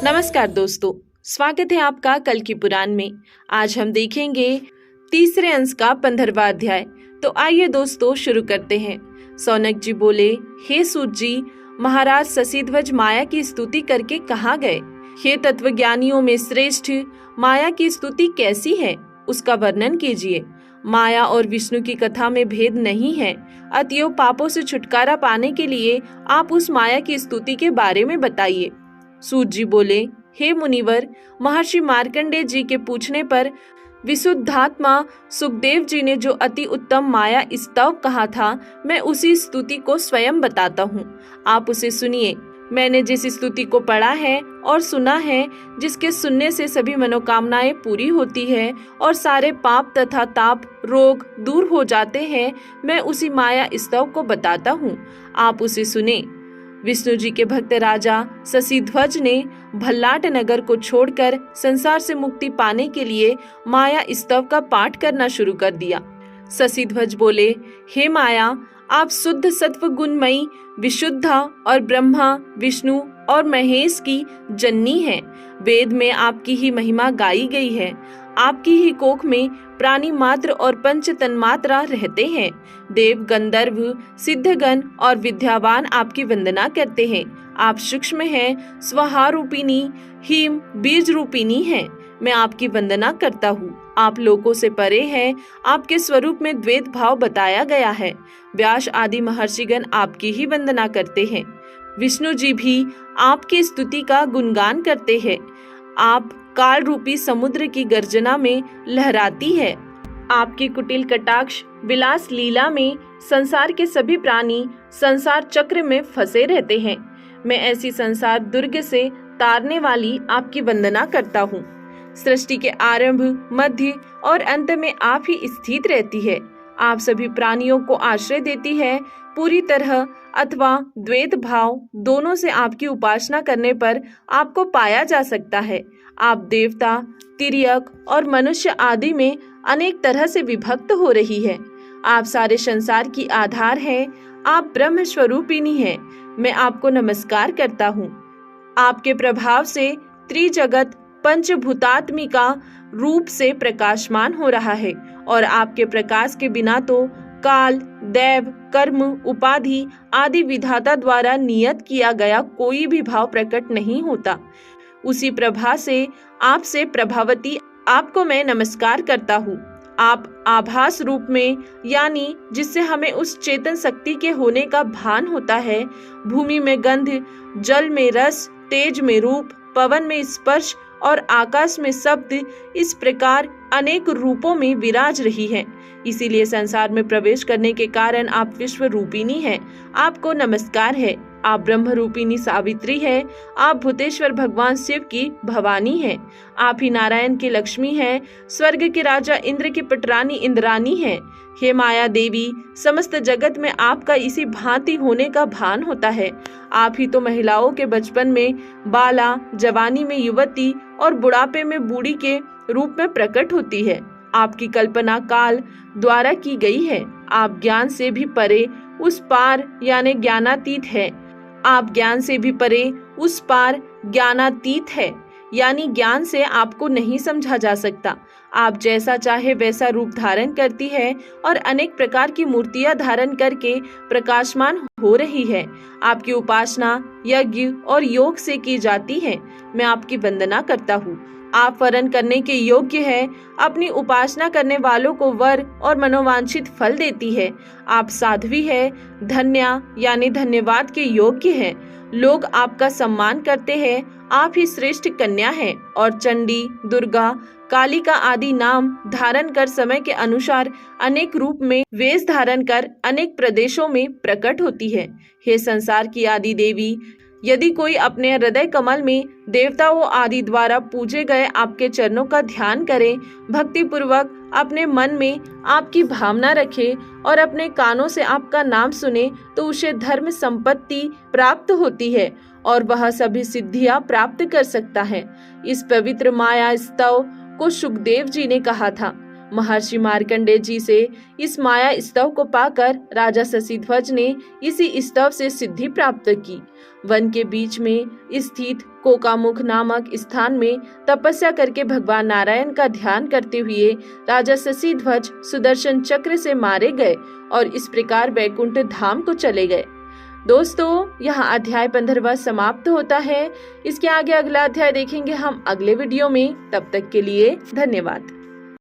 नमस्कार दोस्तों, स्वागत है आपका कल की पुराण में। आज हम देखेंगे तीसरे अंश का 15वां अध्याय। तो आइए दोस्तों शुरू करते हैं। सौनक जी बोले, हे सूत जी, महाराज शशिध्वज माया की स्तुति करके कहाँ गए? हे तत्वज्ञानियों में श्रेष्ठ, माया की स्तुति कैसी है, उसका वर्णन कीजिए। माया और विष्णु की कथा में भेद नहीं है, अतएव पापों से छुटकारा पाने के लिए आप उस माया की स्तुति के बारे में बताइए। सूत जी बोले, हे मुनिवर, महर्षि मार्कंडेय जी के पूछने पर विशुद्धात्मा सुखदेव जी ने जो अति उत्तम माया स्तव कहा था, मैं उसी स्तुति को स्वयं बताता हूँ। आप उसे सुनिए। मैंने जिस स्तुति को पढ़ा है और सुना है, जिसके सुनने से सभी मनोकामनाएं पूरी होती है और सारे पाप तथा ताप रोग दूर हो जाते हैं, मैं उसी माया स्तव को बताता हूँ। आप उसे सुने। विष्णु जी के भक्त राजा शशिध्वज ने भल्लाट नगर को छोड़कर संसार से मुक्ति पाने के लिए माया स्तव का पाठ करना शुरू कर दिया। शशिध्वज बोले, हे माया, आप शुद्ध सत्व गुणमयी, विशुद्धा और ब्रह्मा, विष्णु और महेश की जननी हैं। वेद में आपकी ही महिमा गाई गई है। आपकी ही कोख में प्राणी मात्र और पंच तन्मात्रा रहते हैं। देव, गंधर्व, सिद्धगण और विद्यावान आपकी वंदना करते हैं। आप सूक्ष्म हैं, स्वाहारूपिणी, हिम बीज रूपिणी हैं। मैं आपकी वंदना करता हूँ। आप लोकों से परे हैं। आपके स्वरूप में द्वैत भाव बताया गया है। व्यास आदि महर्षिगण आपकी ही वंदना करते हैं। विष्णु जी भी आपकी स्तुति का गुणगान करते हैं। आप काल रूपी समुद्र की गर्जना में लहराती है। आपकी कुटिल कटाक्ष विलास लीला में संसार के सभी प्राणी संसार चक्र में फंसे रहते हैं। मैं ऐसी संसार दुर्ग से तारने वाली आपकी वंदना करता हूँ। सृष्टि के आरंभ, मध्य और अंत में आप ही स्थित रहती है। आप सभी प्राणियों को आश्रय देती है। पूरी तरह अथवा द्वैत भाव दोनों से आपकी उपासना करने पर आपको पाया जा सकता है। आप देवता, तिर्यक और मनुष्य आदि में अनेक तरह से विभक्त हो रही है। आप सारे संसार की आधार है। आप ब्रह्म स्वरूपिणी है। मैं आपको नमस्कार करता हूँ। आपके प्रभाव से त्रिजगत पंचभूतात्मिका रूप से प्रकाशमान हो रहा है और आपके प्रकाश के बिना तो काल, दैव, कर्म, उपाधि आदि विधाता द्वारा नियत किया गया कोई भी भाव प्रकट नहीं होता। उसी प्रभा से आपसे प्रभावती आपको मैं नमस्कार करता हूँ। आप आभास रूप में, यानी जिससे हमें उस चेतन शक्ति के होने का भान होता है, भूमि में गंध, जल में रस, तेज में रूप, पवन में स्पर्श और आकाश में शब्द, इस प्रकार अनेक रूपों में विराज रही है। इसीलिए संसार में प्रवेश करने के कारण आप विश्व रूपिणी हैं। आपको नमस्कार है। आप ब्रह्म रूपिणी सावित्री है। आप भूतेश्वर भगवान शिव की भवानी है। आप ही नारायण की लक्ष्मी है। स्वर्ग के राजा इंद्र की पटरानी इंद्रानी है। हे माया देवी, समस्त जगत में आपका इसी भांति होने का भान होता है। आप ही तो महिलाओं के बचपन में बाला, जवानी में युवती और बुढ़ापे में बूढ़ी के रूप में प्रकट होती है। आपकी कल्पना काल द्वारा की गई है। आप ज्ञान से भी परे उस पार यानी ज्ञानातीत है। आप ज्ञान से भी परे उस पार ज्ञानातीत है, यानी ज्ञान से आपको नहीं समझा जा सकता। आप जैसा चाहे वैसा रूप धारण करती है और अनेक प्रकार की मूर्तियां धारण करके प्रकाशमान हो रही है। आपकी उपासना यज्ञ और योग से की जाती है। मैं आपकी वंदना करता हूँ। आप वरण करने के योग्य है। अपनी उपासना करने वालों को वर और मनोवांछित फल देती है। आप साध्वी है, धन्या यानी धन्यवाद के योग्य है। लोग आपका सम्मान करते हैं। आप ही श्रेष्ठ कन्या है और चंडी, दुर्गा, कालिका आदि नाम धारण कर समय के अनुसार अनेक रूप में वेश धारण कर अनेक प्रदेशों में प्रकट होती है। हे संसार की आदि देवी, यदि कोई अपने हृदय कमल में देवताओं आदि द्वारा पूजे गए आपके चरणों का ध्यान करे, भक्ति पूर्वक अपने मन में आपकी भावना रखे और अपने कानों से आपका नाम सुने, तो उसे धर्म संपत्ति प्राप्त होती है और वह सभी सिद्धियां प्राप्त कर सकता है। इस पवित्र माया स्तव को सुखदेव जी ने कहा था। महर्षि मार्कंडेय जी से इस माया स्तव को पाकर राजा शशिध्वज ने इसी स्तव से सिद्धि प्राप्त की। वन के बीच में स्थित कोकामुख नामक स्थान में तपस्या करके भगवान नारायण का ध्यान करते हुए राजा शशिध्वज सुदर्शन चक्र से मारे गए और इस प्रकार वैकुंठ धाम को चले गए। दोस्तों, यहाँ अध्याय 15वां समाप्त होता है। इसके आगे अगला अध्याय देखेंगे हम अगले वीडियो में। तब तक के लिए धन्यवाद।